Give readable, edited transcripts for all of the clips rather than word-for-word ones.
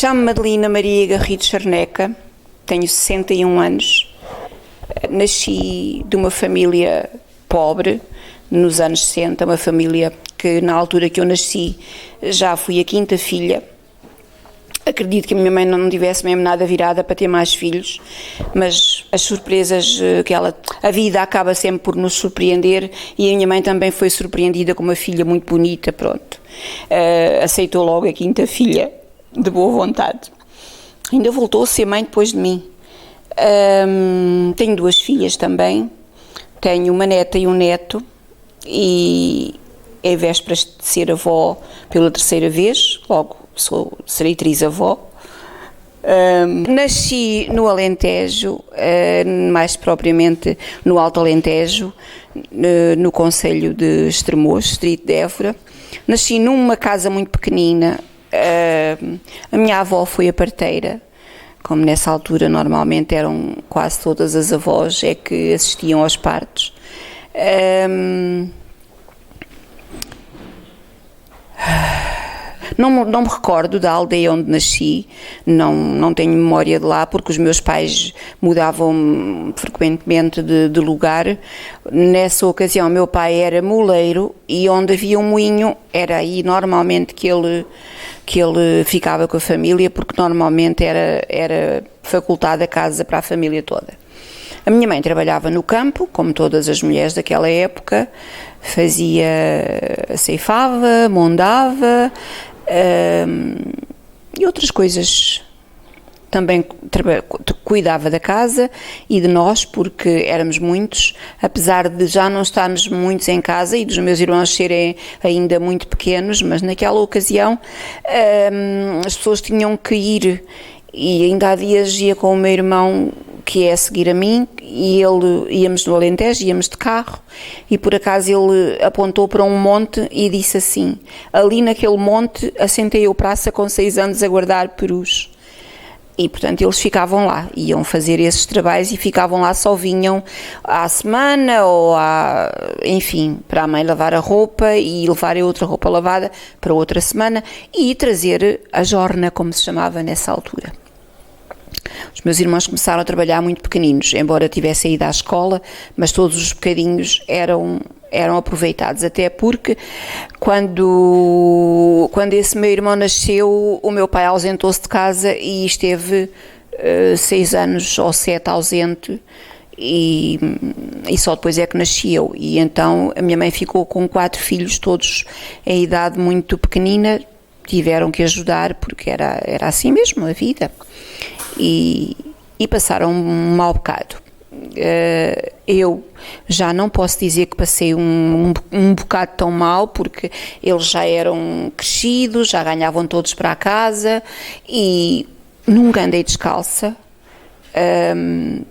Chamo-me Adelina Maria Garrido Charneca, tenho 61 anos, nasci de uma família pobre nos anos 60, uma família que na altura que eu nasci já fui a quinta filha. Acredito que a minha mãe não tivesse mesmo nada virada para ter mais filhos, mas as surpresas que a vida acaba sempre por nos surpreender, e a minha mãe também foi surpreendida com uma filha muito bonita, pronto. Aceitou logo a quinta filha, de boa vontade. Ainda voltou a ser mãe depois de mim. Tenho duas filhas também, tenho uma neta e um neto, e é vésperas de ser avó pela terceira vez, logo serei trisavó. Nasci no Alentejo, mais propriamente no Alto Alentejo, no concelho de Estremoz, distrito de Évora. Nasci numa casa muito pequenina. A minha avó foi a parteira, como nessa altura normalmente eram quase todas as avós é que assistiam aos partos. Não me recordo da aldeia onde nasci, não tenho memória de lá, porque os meus pais mudavam frequentemente de lugar. Nessa ocasião, meu pai era moleiro, e onde havia um moinho, era aí normalmente que ele ficava com a família, porque normalmente era facultada a casa para a família toda. A minha mãe trabalhava no campo, como todas as mulheres daquela época, ceifava, mondava, e outras coisas. Também cuidava da casa e de nós, porque éramos muitos, apesar de já não estarmos muitos em casa e dos meus irmãos serem ainda muito pequenos, mas naquela ocasião as pessoas tinham que ir, e ainda há dias ia com o meu irmão, que é a seguir a mim, e íamos no Alentejo, íamos de carro, e por acaso ele apontou para um monte e disse assim: ali naquele monte assentei eu praça com 6 anos a guardar perus. E portanto eles ficavam lá, iam fazer esses trabalhos e ficavam lá, só vinham à semana ou enfim, para a mãe lavar a roupa e levar a outra roupa lavada para outra semana e trazer a jorna, como se chamava nessa altura. Os meus irmãos começaram a trabalhar muito pequeninos, embora tivessem ido à escola, mas todos os bocadinhos eram aproveitados, até porque quando esse meu irmão nasceu, o meu pai ausentou-se de casa e esteve 6 anos ou 7 ausente, e só depois é que nasci eu, e então a minha mãe ficou com 4 filhos, todos em idade muito pequenina, tiveram que ajudar, porque era assim mesmo a vida, e passaram um mau bocado. Eu já não posso dizer que passei um bocado tão mal, porque eles já eram crescidos, já ganhavam todos para a casa, e nunca andei descalça.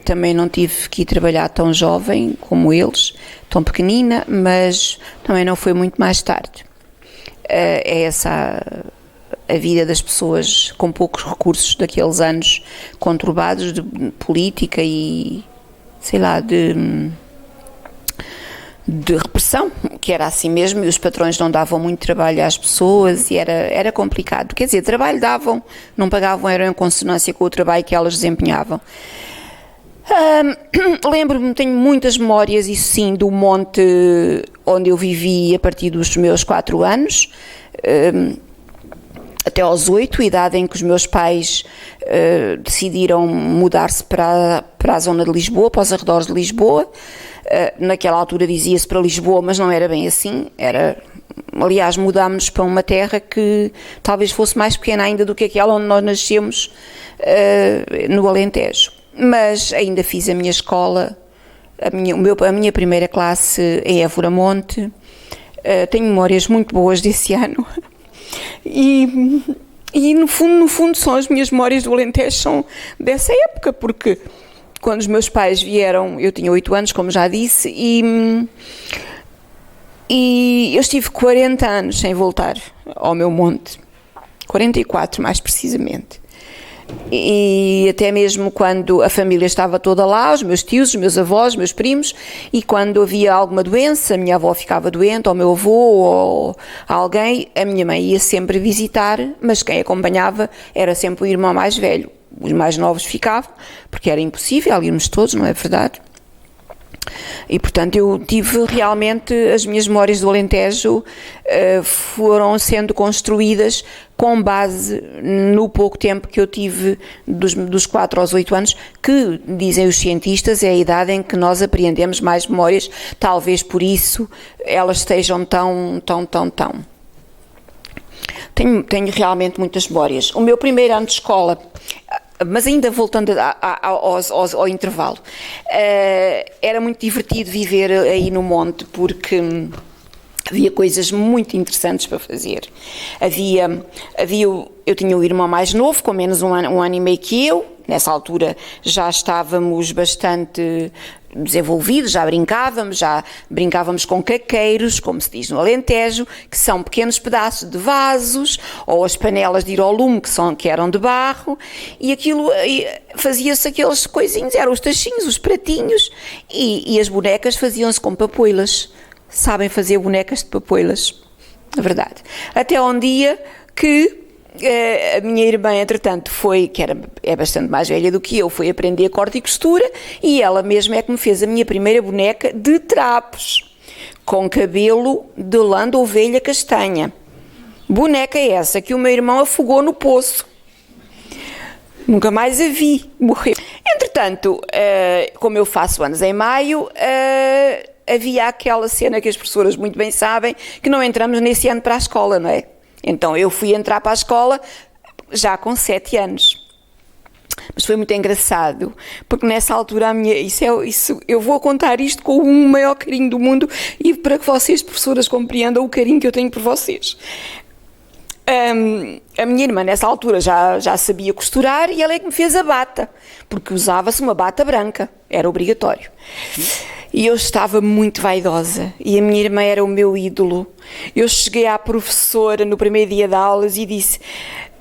Também não tive que ir trabalhar tão jovem como eles, tão pequenina, mas também não foi muito mais tarde. É essa a vida das pessoas com poucos recursos daqueles anos conturbados de política e, sei lá, de repressão, que era assim mesmo, e os patrões não davam muito trabalho às pessoas, e era complicado. Quer dizer, trabalho davam, não pagavam, eram em consonância com o trabalho que elas desempenhavam. Lembro-me, tenho muitas memórias, isso sim, do monte onde eu vivi a partir dos meus 4 anos, até aos 8, idade em que os meus pais decidiram mudar-se para a zona de Lisboa, para os arredores de Lisboa. Naquela altura dizia-se para Lisboa, mas não era bem assim. Aliás, mudámos-nos para uma terra que talvez fosse mais pequena ainda do que aquela onde nós nascemos, no Alentejo. Mas ainda fiz a minha escola, a minha primeira classe em Évora Monte. Tenho memórias muito boas desse ano. E no fundo são as minhas memórias do Alentejo, são dessa época, porque quando os meus pais vieram, eu tinha 8 anos, como já disse, e eu estive 40 anos sem voltar ao meu monte, 44 mais precisamente. e até mesmo quando a família estava toda lá, os meus tios, os meus avós, os meus primos, e quando havia alguma doença, a minha avó ficava doente, ou o meu avô, ou alguém, a minha mãe ia sempre visitar, mas quem acompanhava era sempre o irmão mais velho. Os mais novos ficavam, porque era impossível irmos todos, não é verdade? E portanto eu tive realmente, as minhas memórias do Alentejo foram sendo construídas com base no pouco tempo que eu tive dos 4 aos 8 anos, que dizem os cientistas é a idade em que nós apreendemos mais memórias, talvez por isso elas estejam tão. Tenho realmente muitas memórias. O meu primeiro ano de escola, mas ainda voltando ao intervalo, era muito divertido viver aí no monte, porque havia coisas muito interessantes para fazer. Eu tinha um irmão mais novo, com menos um ano e meio que eu. Nessa altura já estávamos bastante desenvolvidos, já brincávamos com caqueiros, como se diz no Alentejo, que são pequenos pedaços de vasos, ou as panelas de ir ao lume, que eram de barro, e aquilo fazia-se aqueles coisinhos, eram os tachinhos, os pratinhos, e as bonecas faziam-se com papoilas. Sabem fazer bonecas de papoilas, é verdade. Até um dia que a minha irmã, entretanto, é bastante mais velha do que eu, foi aprender corte e costura, e ela mesma é que me fez a minha primeira boneca de trapos, com cabelo de lã de ovelha castanha. Boneca essa que o meu irmão afogou no poço. Nunca mais a vi, morreu. Entretanto, como eu faço anos em maio, havia aquela cena que as professoras muito bem sabem, que não entramos nesse ano para a escola, não é? Então eu fui entrar para a escola já com 7 anos. Mas foi muito engraçado, porque nessa altura eu vou contar isto com o maior carinho do mundo, e para que vocês, professoras, compreendam o carinho que eu tenho por vocês. A minha irmã nessa altura já sabia costurar, e ela é que me fez a bata, porque usava-se uma bata branca, era obrigatório. E eu estava muito vaidosa, e a minha irmã era o meu ídolo. Eu cheguei à professora no primeiro dia de aulas e disse: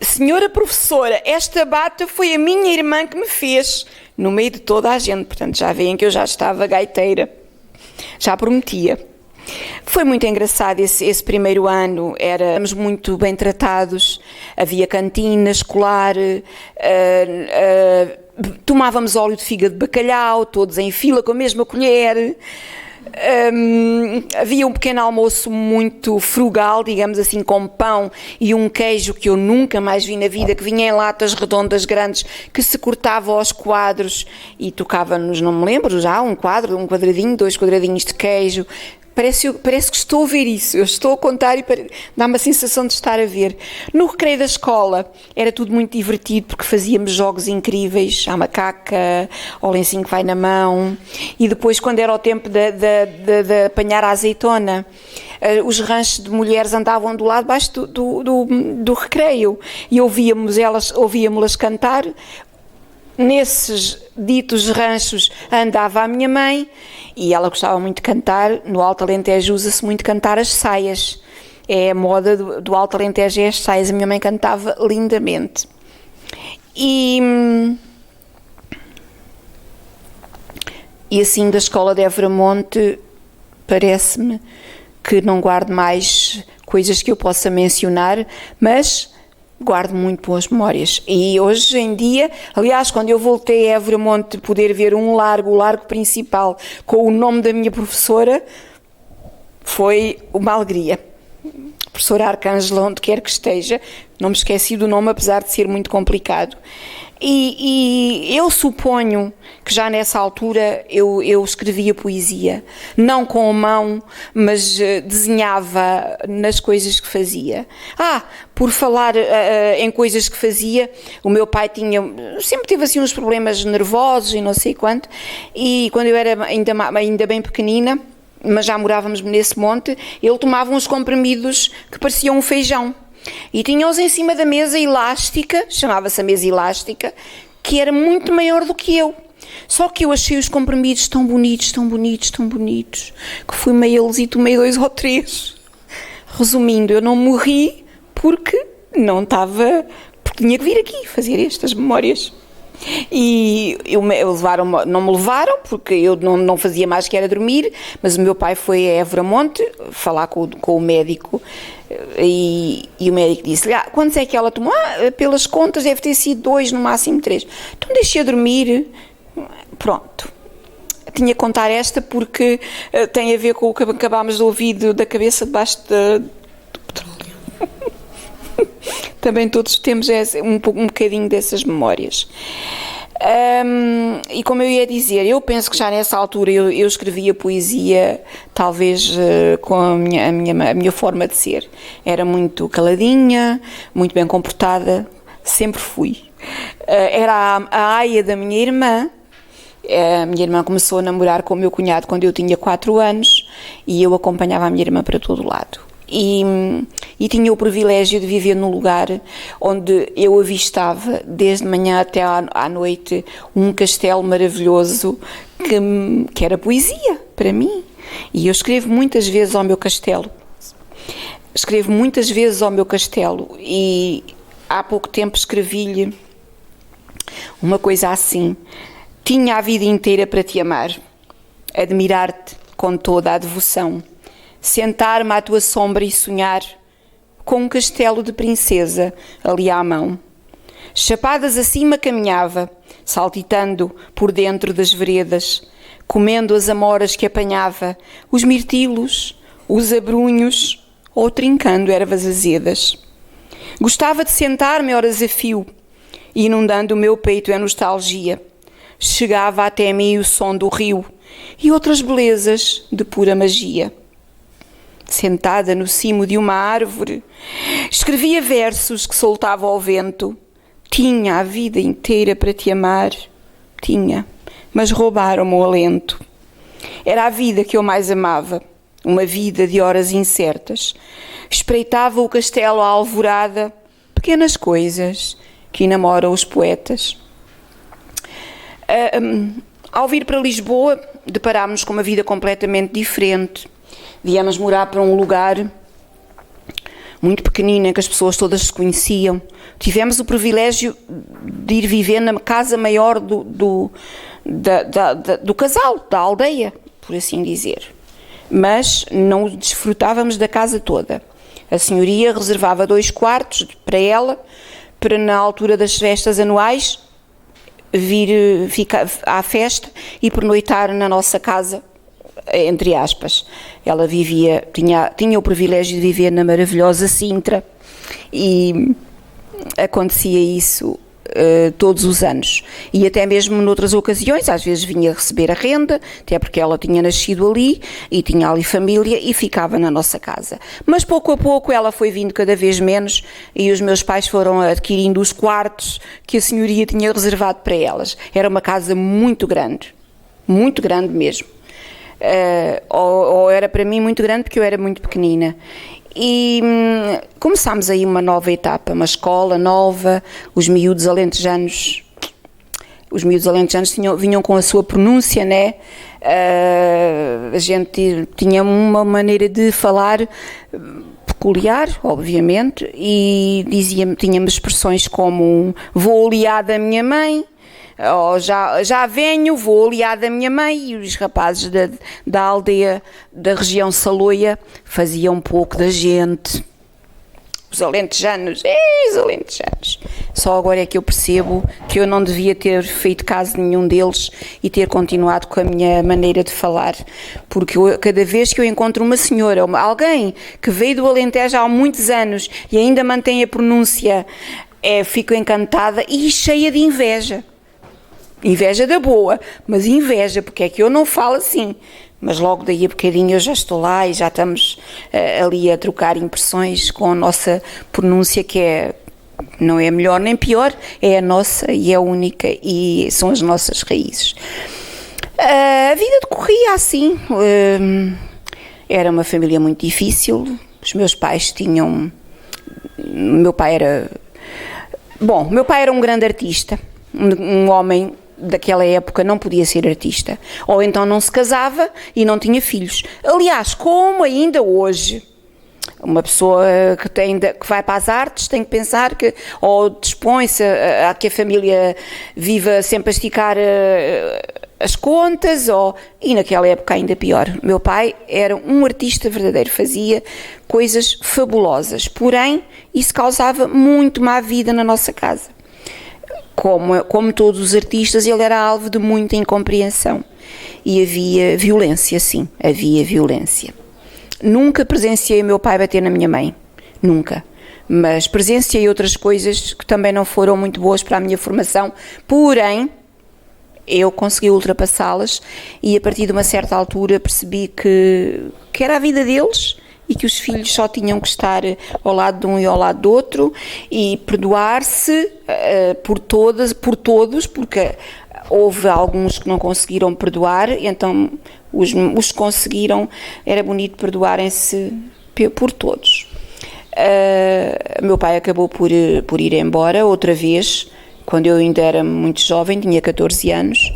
senhora professora, esta bata foi a minha irmã que me fez, no meio de toda a gente. Portanto, já veem que eu já estava gaiteira, já prometia. Foi muito engraçado esse primeiro ano, éramos muito bem tratados, havia cantina escolar, tomávamos óleo de fígado de bacalhau, todos em fila com a mesma colher. Havia um pequeno almoço muito frugal, digamos assim, com pão e um queijo que eu nunca mais vi na vida, que vinha em latas redondas grandes, que se cortava aos quadros e tocava-nos, não me lembro já, um quadradinho, 2 quadradinhos de queijo. Parece que estou a ver isso, eu estou a contar e dá uma sensação de estar a ver. No recreio da escola era tudo muito divertido, porque fazíamos jogos incríveis, à macaca, ao lencinho que vai na mão, e depois, quando era o tempo de apanhar a azeitona, os ranchos de mulheres andavam do lado de baixo do recreio, e ouvíamos-las cantar. Nesses ditos ranchos andava a minha mãe, e ela gostava muito de cantar. No Alto Alentejo usa-se muito cantar as saias, é a moda do Alto Alentejo, é as saias. A minha mãe cantava lindamente. E assim, da escola de Évora-Monte, parece-me que não guardo mais coisas que eu possa mencionar, mas guardo muito boas memórias. E hoje em dia, aliás, quando eu voltei a Évora-Monte, poder ver o largo principal com o nome da minha professora, foi uma alegria. Professora Arcângela, onde quer que esteja, não me esqueci do nome, apesar de ser muito complicado. E eu suponho que já nessa altura eu escrevia poesia, não com a mão, mas desenhava nas coisas que fazia. Por falar em coisas que fazia, o meu pai sempre teve assim uns problemas nervosos e não sei quanto, e quando eu era ainda bem pequenina, mas já morávamos nesse monte, ele tomava uns comprimidos que pareciam um feijão. E tinha-os em cima da mesa elástica, chamava-se a mesa elástica, que era muito maior do que eu. Só que eu achei os comprimidos tão bonitos, que fui-me a eles e tomei 2 ou 3. Resumindo, eu não morri porque tinha que vir aqui fazer estas memórias. E não me levaram, porque eu não fazia mais que era dormir, mas o meu pai foi a Évora Monte falar com o médico, e o médico disse-lhe, quantos é que ela tomou? Pelas contas deve ter sido 2, no máximo 3. Então deixei-a dormir, pronto. Tinha que contar esta porque tem a ver com o que acabámos de ouvir da cabeça debaixo do petróleo. Também todos temos um bocadinho dessas memórias. E como eu ia dizer, eu penso que já nessa altura eu escrevia poesia, talvez com a minha forma de ser. Era muito caladinha, muito bem comportada, sempre fui. Era a aia da minha irmã. A minha irmã começou a namorar com o meu cunhado quando eu tinha 4 anos e eu acompanhava a minha irmã para todo lado. E tinha o privilégio de viver num lugar onde eu avistava, desde manhã até à noite, um castelo maravilhoso que era poesia para mim. E eu escrevo muitas vezes ao meu castelo. E há pouco tempo escrevi-lhe uma coisa assim: tinha a vida inteira para te amar, admirar-te com toda a devoção, sentar-me à tua sombra e sonhar com um castelo de princesa ali à mão. Chapadas acima caminhava, saltitando por dentro das veredas, comendo as amoras que apanhava, os mirtilos, os abrunhos ou trincando ervas azedas. Gostava de sentar-me horas a fio, inundando o meu peito em nostalgia. Chegava até mim o som do rio e outras belezas de pura magia. Sentada no cimo de uma árvore, escrevia versos que soltava ao vento. Tinha a vida inteira para te amar, tinha, mas roubaram-me o alento. Era a vida que eu mais amava, uma vida de horas incertas. Espreitava o castelo à alvorada, pequenas coisas que enamoram os poetas. Ao vir para Lisboa, deparámos-nos com uma vida completamente diferente. Viemos morar para um lugar muito pequenino, em que as pessoas todas se conheciam. Tivemos o privilégio de ir viver na casa maior do casal, da aldeia, por assim dizer. Mas não desfrutávamos da casa toda. A senhoria reservava 2 quartos para ela, para na altura das festas anuais vir ficar à festa e pernoitar na nossa casa, entre aspas. Ela tinha o privilégio de viver na maravilhosa Sintra e acontecia isso todos os anos. E até mesmo noutras ocasiões, às vezes vinha receber a renda, até porque ela tinha nascido ali e tinha ali família e ficava na nossa casa. Mas pouco a pouco ela foi vindo cada vez menos e os meus pais foram adquirindo os quartos que a senhoria tinha reservado para elas. Era uma casa muito grande mesmo. Ou era para mim muito grande porque eu era muito pequenina. E começámos aí uma nova etapa, uma escola nova. Os miúdos alentejanos vinham com a sua pronúncia, né? A gente tinha uma maneira de falar peculiar, obviamente, e tínhamos expressões como vou aliar da minha mãe, ou já venho, vou aliar da minha mãe. E os rapazes da aldeia da região Saloia faziam um pouco da gente. Os alentejanos. Só agora é que eu percebo que eu não devia ter feito caso de nenhum deles e ter continuado com a minha maneira de falar, porque cada vez que eu encontro uma senhora, alguém que veio do Alentejo há muitos anos e ainda mantém a pronúncia, fico encantada e cheia de inveja. Inveja da boa, mas inveja, porque é que eu não falo assim. Mas logo daí a bocadinho eu já estou lá e já estamos ali a trocar impressões com a nossa pronúncia, que não é melhor nem pior, é a nossa e é única e são as nossas raízes. A vida decorria assim. Era uma família muito difícil. Os meus pais tinham... Meu pai era um grande artista, um homem... daquela época não podia ser artista, ou então não se casava e não tinha filhos. Aliás, como ainda hoje, Uma pessoa que vai para as artes tem que pensar que, ou dispõe-se a que a família viva sempre a esticar as contas, e naquela época ainda pior. Meu pai era um artista verdadeiro, fazia coisas fabulosas, porém isso causava muito má vida na nossa casa. Como todos os artistas, ele era alvo de muita incompreensão e havia violência, sim, havia violência. Nunca presenciei meu pai bater na minha mãe, nunca, mas presenciei outras coisas que também não foram muito boas para a minha formação, porém eu consegui ultrapassá-las e a partir de uma certa altura percebi que era a vida deles e que os filhos só tinham que estar ao lado de um e ao lado do outro e perdoar-se por todos, porque houve alguns que não conseguiram perdoar, então os que conseguiram, era bonito perdoarem-se por todos. Meu pai acabou por ir embora outra vez, quando eu ainda era muito jovem, tinha 14 anos.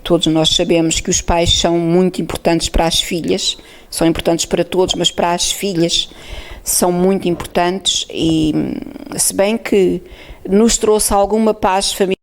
Todos nós sabemos que os pais são muito importantes para as filhas, são importantes para todos, mas para as filhas são muito importantes, e se bem que nos trouxe alguma paz familiar,